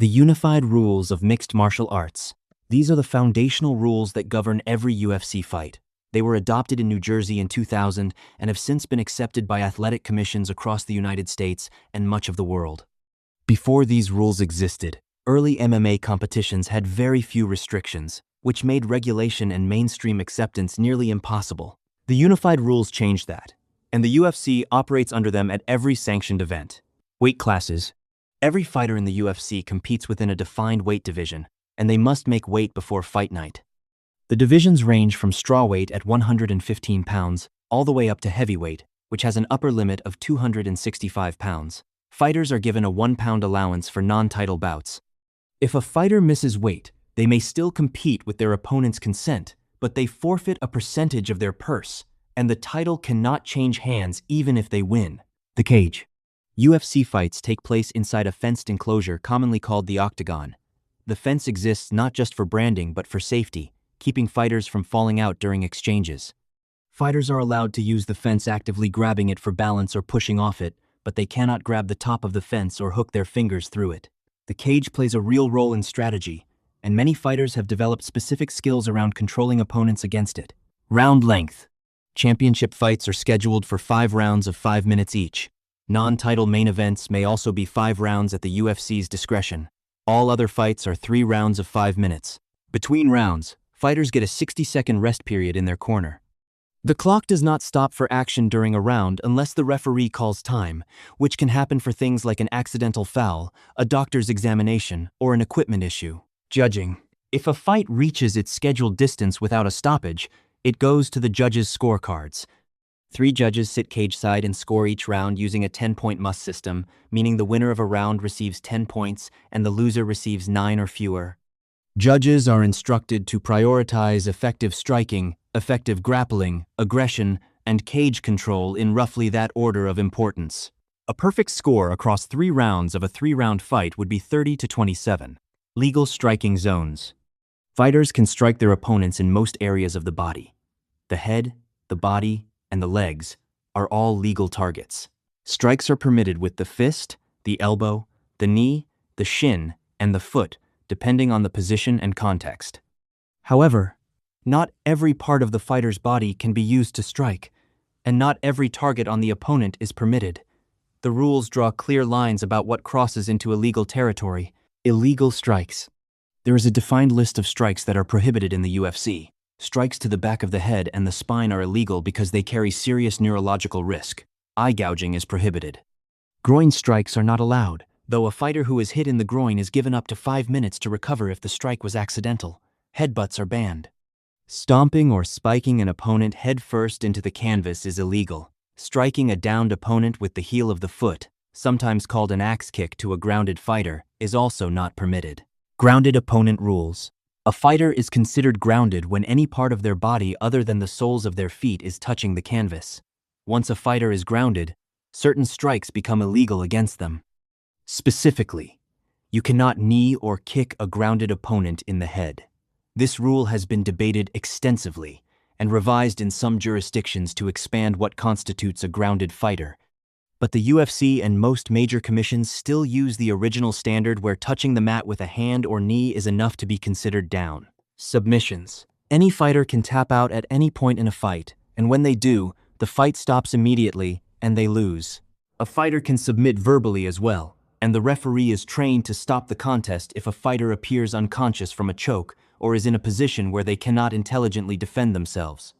The Unified Rules of Mixed Martial Arts. These are the foundational rules that govern every UFC fight. They were adopted in New Jersey in 2000 and have since been accepted by athletic commissions across the United States and much of the world. Before these rules existed, early MMA competitions had very few restrictions, which made regulation and mainstream acceptance nearly impossible. The Unified Rules changed that, and the UFC operates under them at every sanctioned event. Weight classes. Every fighter in the UFC competes within a defined weight division, and they must make weight before fight night. The divisions range from strawweight at 115 pounds all the way up to heavyweight, which has an upper limit of 265 pounds. Fighters are given a 1-pound allowance for non-title bouts. If a fighter misses weight, they may still compete with their opponent's consent, but they forfeit a percentage of their purse, and the title cannot change hands even if they win. The cage. UFC fights take place inside a fenced enclosure commonly called the Octagon. The fence exists not just for branding but for safety, keeping fighters from falling out during exchanges. Fighters are allowed to use the fence actively grabbing it for balance or pushing off it, but they cannot grab the top of the fence or hook their fingers through it. The cage plays a real role in strategy, and many fighters have developed specific skills around controlling opponents against it. Round length. Championship fights are scheduled for 5 rounds of 5 minutes each. Non-title main events may also be 5 rounds at the UFC's discretion. All other fights are 3 rounds of 5 minutes. Between rounds, fighters get a 60-second rest period in their corner. The clock does not stop for action during a round unless the referee calls time, which can happen for things like an accidental foul, a doctor's examination, or an equipment issue. Judging. If a fight reaches its scheduled distance without a stoppage, it goes to the judges' scorecards. 3 judges sit cage-side and score each round using a 10-point must system, meaning the winner of a round receives 10 points and the loser receives 9 or fewer. Judges are instructed to prioritize effective striking, effective grappling, aggression, and cage control in roughly that order of importance. A perfect score across 3 rounds of a 3-round fight would be 30-27. Legal striking zones. Fighters can strike their opponents in most areas of the body. The head, the body, and the legs are all legal targets. Strikes are permitted with the fist, the elbow, the knee, the shin, and the foot, depending on the position and context. However, not every part of the fighter's body can be used to strike, and not every target on the opponent is permitted. The rules draw clear lines about what crosses into illegal territory. Illegal strikes. There is a defined list of strikes that are prohibited in the UFC. Strikes to the back of the head and the spine are illegal because they carry serious neurological risk. Eye gouging is prohibited. Groin strikes are not allowed, though a fighter who is hit in the groin is given up to 5 minutes to recover if the strike was accidental. Headbutts are banned. Stomping or spiking an opponent head-first into the canvas is illegal. Striking a downed opponent with the heel of the foot, sometimes called an axe kick to a grounded fighter, is also not permitted. Grounded opponent rules. A fighter is considered grounded when any part of their body other than the soles of their feet is touching the canvas. Once a fighter is grounded, certain strikes become illegal against them. Specifically, you cannot knee or kick a grounded opponent in the head. This rule has been debated extensively and revised in some jurisdictions to expand what constitutes a grounded fighter. But the UFC and most major commissions still use the original standard where touching the mat with a hand or knee is enough to be considered down. Submissions. Any fighter can tap out at any point in a fight, and when they do, the fight stops immediately and they lose. A fighter can submit verbally as well, and the referee is trained to stop the contest if a fighter appears unconscious from a choke or is in a position where they cannot intelligently defend themselves.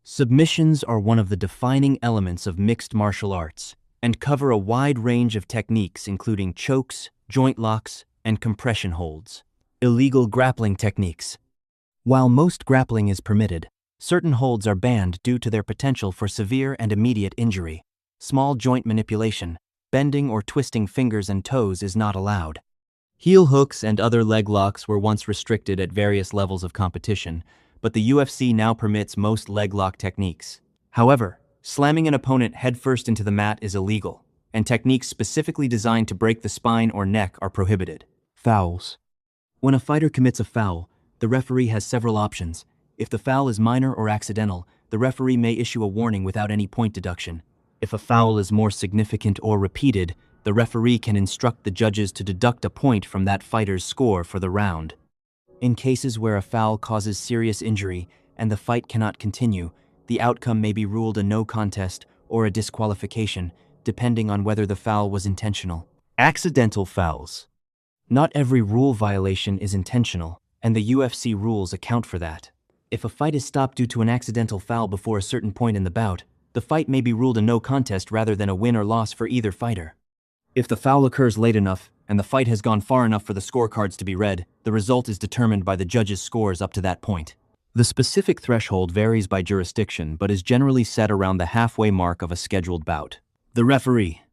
Submissions are one of the defining elements of mixed martial arts, and cover a wide range of techniques including chokes, joint locks, and compression holds. Illegal grappling techniques. While most grappling is permitted, certain holds are banned due to their potential for severe and immediate injury. Small joint manipulation, bending or twisting fingers and toes is not allowed. Heel hooks and other leg locks were once restricted at various levels of competition, but the UFC now permits most leg lock techniques. However, slamming an opponent headfirst into the mat is illegal, and techniques specifically designed to break the spine or neck are prohibited. Fouls. When a fighter commits a foul, the referee has several options. If the foul is minor or accidental, the referee may issue a warning without any point deduction. If a foul is more significant or repeated, The referee can instruct the judges to deduct a point from that fighter's score for the round. In cases where a foul causes serious injury and the fight cannot continue, the outcome may be ruled a no contest or a disqualification, depending on whether the foul was intentional. Accidental fouls. Not every rule violation is intentional, and the UFC rules account for that. If a fight is stopped due to an accidental foul before a certain point in the bout, the fight may be ruled a no contest rather than a win or loss for either fighter. If the foul occurs late enough and the fight has gone far enough for the scorecards to be read, the result is determined by the judges' scores up to that point. The specific threshold varies by jurisdiction but is generally set around the halfway mark of a scheduled bout. The referee.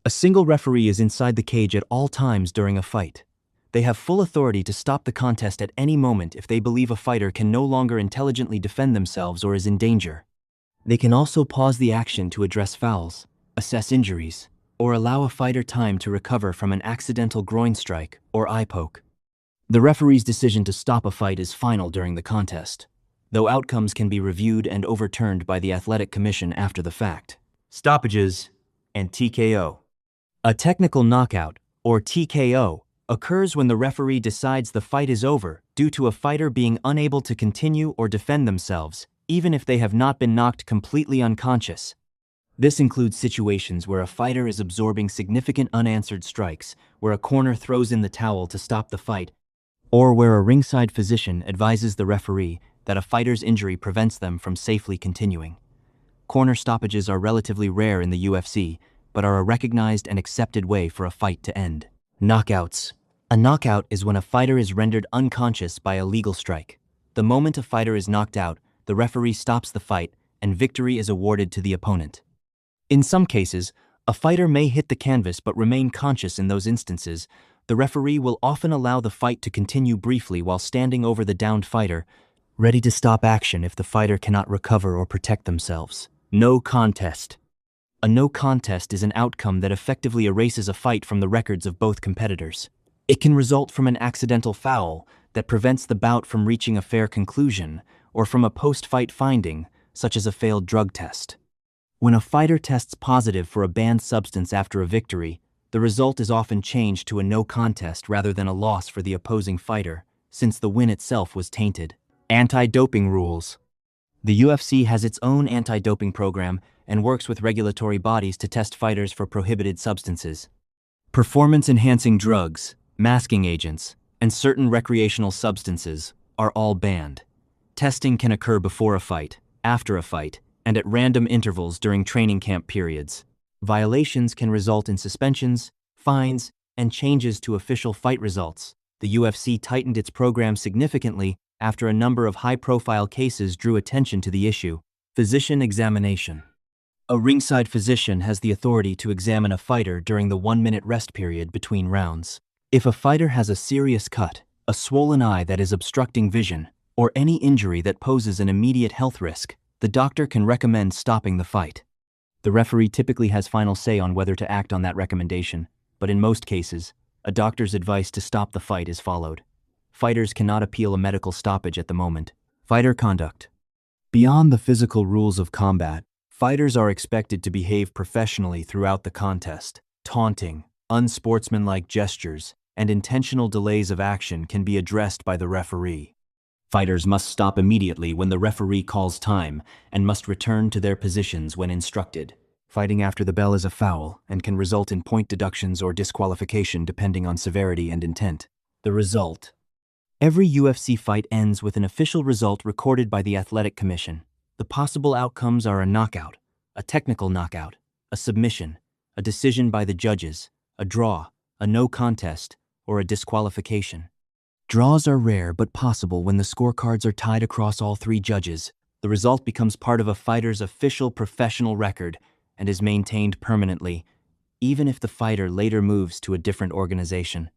A single referee is inside the cage at all times during a fight. They have full authority to stop the contest at any moment if they believe a fighter can no longer intelligently defend themselves or is in danger. They can also pause the action to address fouls, assess injuries, or allow a fighter time to recover from an accidental groin strike or eye poke. The referee's decision to stop a fight is final during the contest, though outcomes can be reviewed and overturned by the Athletic Commission after the fact. Stoppages and TKO. A technical knockout, or TKO, occurs when the referee decides the fight is over due to a fighter being unable to continue or defend themselves, even if they have not been knocked completely unconscious. This includes situations where a fighter is absorbing significant unanswered strikes, where a corner throws in the towel to stop the fight, or where a ringside physician advises the referee that a fighter's injury prevents them from safely continuing. Corner stoppages are relatively rare in the UFC, but are a recognized and accepted way for a fight to end. Knockouts. A knockout is when a fighter is rendered unconscious by a legal strike. The moment a fighter is knocked out, the referee stops the fight, and victory is awarded to the opponent. In some cases, a fighter may hit the canvas but remain conscious in those instances. The referee will often allow the fight to continue briefly while standing over the downed fighter, ready to stop action if the fighter cannot recover or protect themselves. No contest. A no contest is an outcome that effectively erases a fight from the records of both competitors. It can result from an accidental foul that prevents the bout from reaching a fair conclusion, or from a post-fight finding, such as a failed drug test. When a fighter tests positive for a banned substance after a victory, the result is often changed to a no contest rather than a loss for the opposing fighter, since the win itself was tainted. Anti-doping rules. The UFC has its own anti-doping program and works with regulatory bodies to test fighters for prohibited substances. Performance-enhancing drugs, masking agents, and certain recreational substances are all banned. Testing can occur before a fight, after a fight, and at random intervals during training camp periods. Violations can result in suspensions, fines, and changes to official fight results. The UFC tightened its program significantly after a number of high-profile cases drew attention to the issue. Physician examination. A ringside physician has the authority to examine a fighter during the 1-minute rest period between rounds. If a fighter has a serious cut, a swollen eye that is obstructing vision, or any injury that poses an immediate health risk, the doctor can recommend stopping the fight. The referee typically has final say on whether to act on that recommendation, but in most cases, a doctor's advice to stop the fight is followed. Fighters cannot appeal a medical stoppage at the moment. Fighter conduct. Beyond the physical rules of combat, fighters are expected to behave professionally throughout the contest. Taunting, unsportsmanlike gestures, and intentional delays of action can be addressed by the referee. Fighters must stop immediately when the referee calls time and must return to their positions when instructed. Fighting after the bell is a foul and can result in point deductions or disqualification depending on severity and intent. The result. Every UFC fight ends with an official result recorded by the Athletic Commission. The possible outcomes are a knockout, a technical knockout, a submission, a decision by the judges, a draw, a no contest, or a disqualification. Draws are rare but possible when the scorecards are tied across all three judges. The result becomes part of a fighter's official professional record and is maintained permanently, even if the fighter later moves to a different organization.